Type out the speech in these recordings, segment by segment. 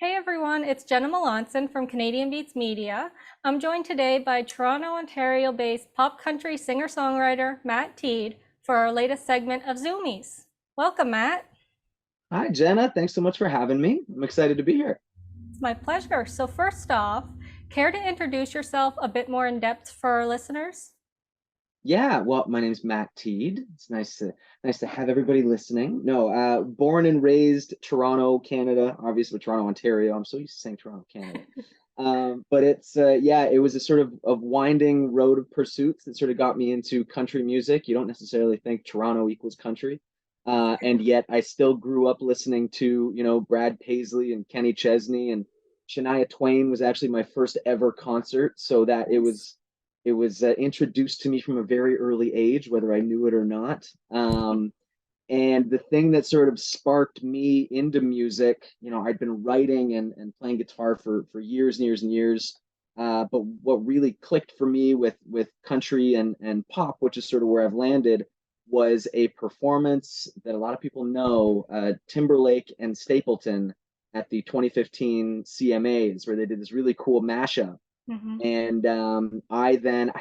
Hey everyone, it's Jenna Melanson from Canadian Beats Media. I'm joined today by Toronto, Ontario-based pop country singer-songwriter Matt Teed for our latest segment of Zoomies. Welcome, Matt. Hi, Jenna. Thanks so much for having me. I'm excited to be here. It's my pleasure. So first off, care to introduce yourself a bit more in depth for our listeners? Yeah, well, my name's Matt Teed. It's nice to have everybody listening. No, born and raised Toronto, Canada, obviously Toronto, Ontario. I'm so used to saying Toronto, Canada. But it's yeah, it was a sort of winding road of pursuits that sort of got me into country music. You don't necessarily think Toronto equals country. And yet I still grew up listening to, Brad Paisley and Kenny Chesney, and Shania Twain was actually my first ever concert, so that it Nice. was it was introduced to me from a very early age, whether I knew it or not. And the thing that sort of sparked me into music, I'd been writing and playing guitar for years and years and years. But what really clicked for me with country and pop, which is sort of where I've landed, was a performance that a lot of people know, Timberlake and Stapleton at the 2015 CMAs, where they did this really cool mashup. Mhm. And I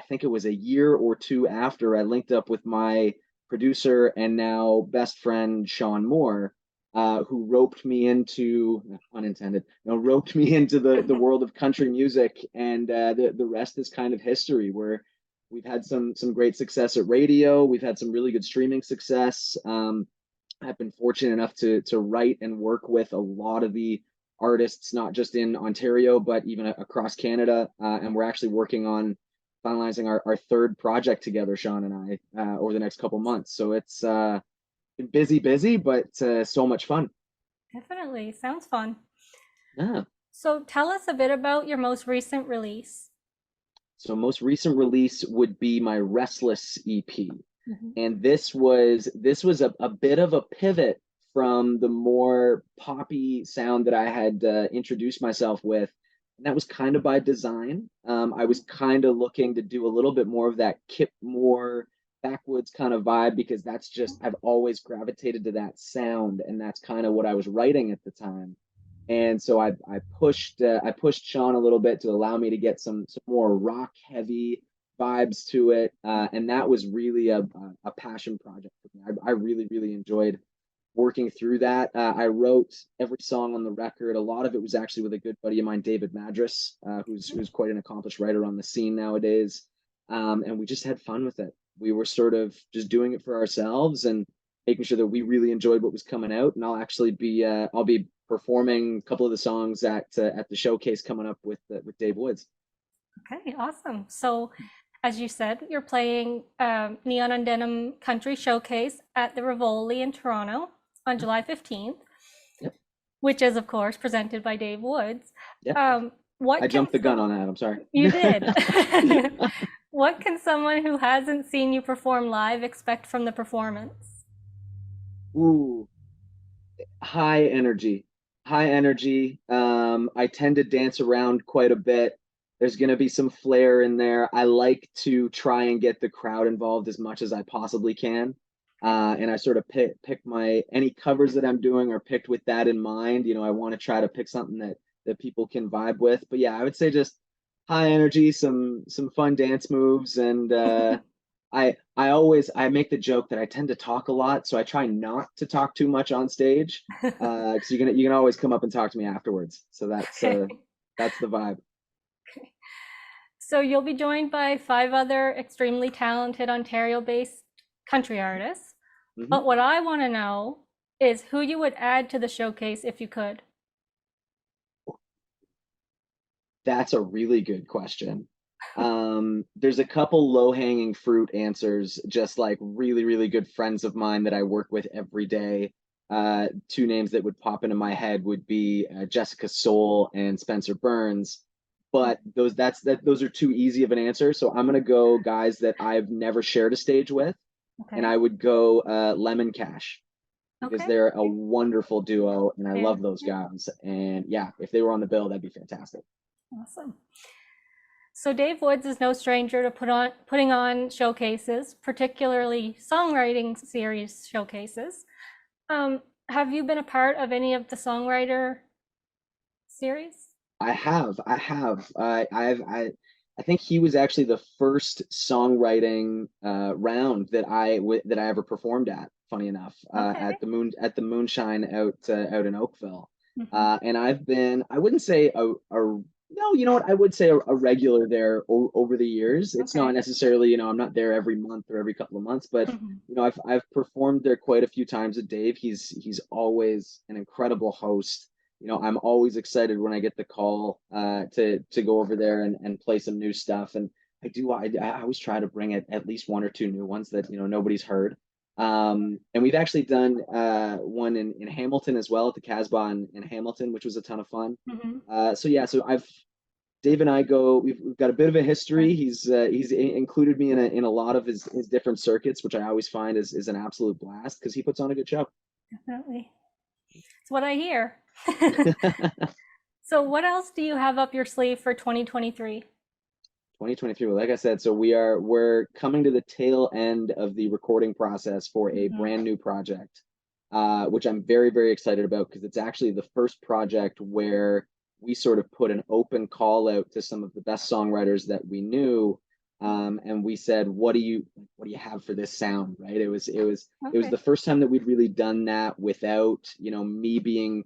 think it was a year or two after, I linked up with my producer and now best friend, Sean Moore, who roped me into, unintended, roped me into the world of country music. And the rest is kind of history, where we've had some great success at radio. We've had some really good streaming success. I've been fortunate enough to write and work with a lot of the artists, not just in Ontario, but even across Canada. And we're actually working on finalizing our third project together, Sean and I, over the next couple months. So it's been busy, but so much fun. Definitely. Sounds fun. Yeah. So tell us a bit about your most recent release. So most recent release would be my Restless EP. Mhm. And this was a bit of a pivot from the more poppy sound that I had introduced myself with. And that was kind of by design. I was kind of looking to do a little bit more of that Kip Moore backwoods kind of vibe, because that's just, I've always gravitated to that sound, and that's kind of what I was writing at the time. And so I pushed Sean a little bit to allow me to get some more rock heavy vibes to it, and that was really a passion project for me. I really enjoyed working through that. I wrote every song on the record. A lot of it was actually with a good buddy of mine, David Madras, who's quite an accomplished writer on the scene nowadays, and we just had fun with it. We were sort of just doing it for ourselves and making sure that we really enjoyed what was coming out. And I'll be performing a couple of the songs at the showcase coming up with Dave Woods. Okay, awesome. So, as you said, you're playing Neon and Denim Country Showcase at the Rivoli in Toronto on July 15th, Yep, which is, of course, presented by Dave Woods. yep. Um, I what can jumped the gun some... on that. I'm sorry. You did. What can someone who hasn't seen you perform live expect from the performance? Ooh, high energy, high energy. I tend to dance around quite a bit. There's going to be some flair in there. I like to try and get the crowd involved as much as I possibly can. And I sort of pick my any covers that I'm doing are picked with that in mind. I want to try to pick something that people can vibe with. But yeah, I would say just high energy, some fun dance moves, and I make the joke that I tend to talk a lot, so I try not to talk too much on stage, because you can always come up and talk to me afterwards. So Okay. that's the vibe. So you'll be joined by five other extremely talented Ontario-based country artists. Hmm. But what I want to know is who you would add to the showcase if you could. That's a really good question. There's a couple low-hanging fruit answers, just like really good friends of mine that I work with every day. Two names that would pop into my head would be Jessica Soul and Spencer Burns. But those are too easy of an answer. So I'm gonna go guys that I've never shared a stage with, and Okay. I would go Lemon Cash, because Okay. they're a wonderful duo, and I Yeah. love those guys. And yeah, if they were on the bill, that'd be fantastic. Awesome. So Dave Woods is no stranger to putting on showcases, particularly songwriting series showcases. Have you been a part of any of the songwriter series? I think he was actually the first songwriting round that that I ever performed at. Funny enough, Okay. at the Moonshine out in Oakville, Mhm. and I wouldn't say a no, you know what? I would say a regular there over the years. It's not Okay. necessarily, I'm not there every month or every couple of months, but Mhm. I've performed there quite a few times with Dave. He's always an incredible host. I'm always excited when I get the call to go over there and play some new stuff. And I always try to bring at least one or two new ones that nobody's heard. And we've actually done one in Hamilton as well at the Casbah in Hamilton, which was a ton of fun. Mhm. So yeah, so I've Dave and I go. We've got a bit of a history. He's included me in a lot of his different circuits, which I always find is an absolute blast because he puts on a good show. Definitely. It's what I hear. So what else do you have up your sleeve for 2023? 2023. Well, like I said, so we're coming to the tail end of the recording process for a Mhm. brand new project, which I'm very, very excited about because it's actually the first project where we sort of put an open call out to some of the best songwriters that we knew, and we said, what do you have for this sound, right? It was Okay. the first time that we'd really done that without, me being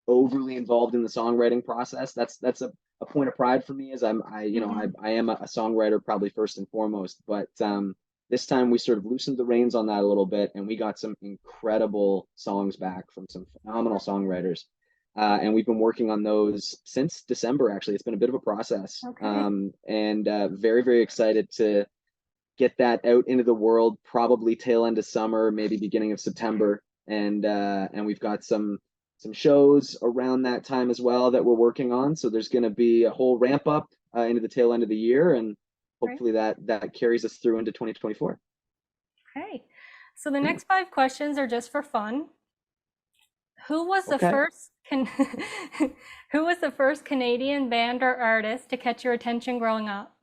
overly involved in the songwriting process. That's a point of pride for me as Mhm. I am a songwriter probably first and foremost, but this time we sort of loosened the reins on that a little bit and we got some incredible songs back from some phenomenal songwriters. And we've been working on those since December, actually. It's been a bit of a process. Okay. And very, very excited to get that out into the world, probably tail end of summer, maybe beginning of September. And we've got some shows around that time as well that we're working on. So there's going to be a whole ramp up into the tail end of the year, and Great. hopefully that carries us through into 2024. Okay. So the Yeah. next 5 questions are just for fun. Who was the Okay. first can who was the first Canadian band or artist to catch your attention growing up?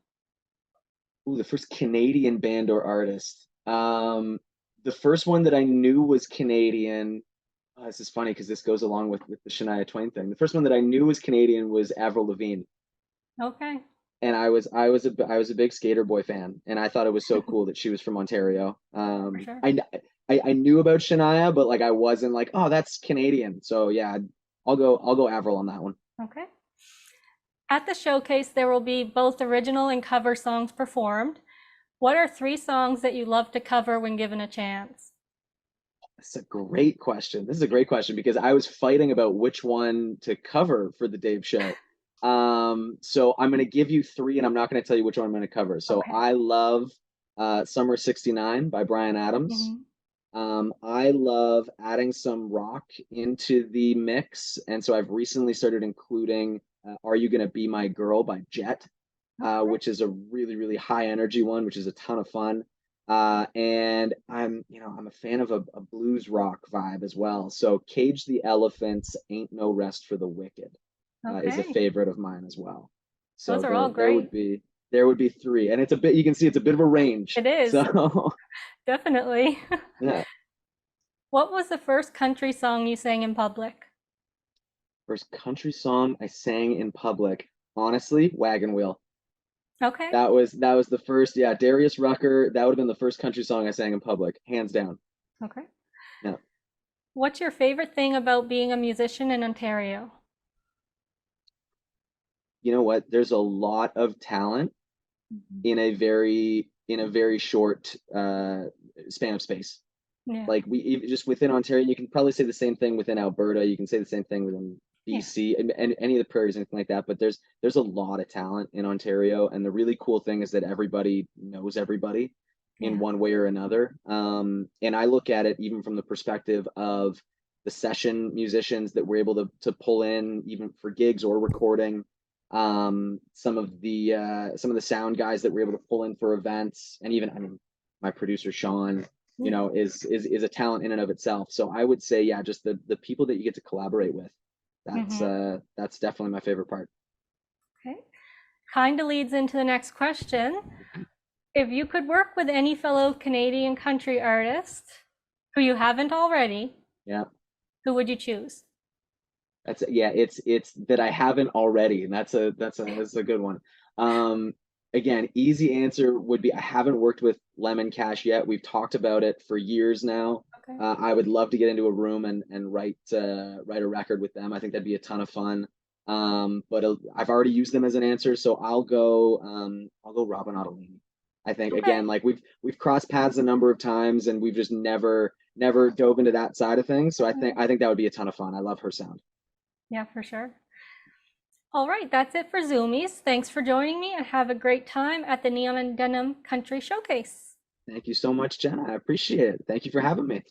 Ooh, the first Canadian band or artist. The first one that I knew was Canadian. This is funny because this goes along with the Shania Twain thing. The first one that I knew was Canadian was Avril Lavigne, Okay. and I was a big Skater Boy fan, and I thought it was so cool that she was from Ontario. For sure. I knew about Shania, but like I wasn't like, oh, that's Canadian. So yeah, I'll go Avril on that one. Okay. At the showcase, there will be both original and cover songs performed. What are 3 songs that you love to cover when given a chance? That's a great question. This is a great question because I was fighting about which one to cover for the Dave show. So I'm gonna give you three, and I'm not gonna tell you which one I'm gonna cover. So Okay. I love Summer '69 by Bryan Adams. Mhm. I love adding some rock into the mix, and so I've recently started including "Are You Gonna Be My Girl" by Jet, Okay. which is a really, really high energy one, which is a ton of fun. And I'm a fan of a blues rock vibe as well. So Cage the Elephant's "Ain't No Rest for the Wicked" is a Okay. favorite of mine as well. So Those are all there would great. be three, and it's a bit. You can see it's a bit of a range. It is, So definitely. yeah, What was the first country song you sang in public? first country song I sang in public. Honestly, Wagon Wheel. Okay. That was the first. Yeah, Darius Rucker. That would have been the first country song I sang in public, hands down. Okay. Yeah. What's your favorite thing about being a musician in Ontario? You know what? There's a lot of talent Mhm. in a very short span of space. Yeah. Like just within Ontario, you can probably say the same thing within Alberta. You can say the same thing within Yeah. BC and any of the prairies, anything like that. But there's a lot of talent in Ontario, and the really cool thing is that everybody knows everybody in Yeah. one way or another. And I look at it even from the perspective of the session musicians that we're able to pull in even for gigs or recording. Some of the sound guys that we're able to pull in for events, and even I mean my producer Sean, Yeah. is a talent in and of itself. So I would say, yeah, just the people that you get to collaborate with. Hmm. That's definitely my favorite part. Okay. Kind of leads into the next question. If you could work with any fellow Canadian country artist who you haven't already, Yeah. who would you choose? That's yeah, it's that I haven't already, and that's a good one. Um, Again, easy answer would be I haven't worked with Lemon Cash yet. We've talked about it for years now. Okay. I would love to get into a room and write a record with them. I think that'd be a ton of fun. But I've already used them as an answer, so I'll go Robin Ottolini. I think Okay. again, like we've crossed paths a number of times, and we've just never dove into that side of things. So I think that would be a ton of fun. I love her sound. Yeah, for sure. All right, that's it for Zoomies. Thanks for joining me and have a great time at the Neon and Denim Country Showcase. Thank you so much, Jenna. I appreciate it. Thank you for having me.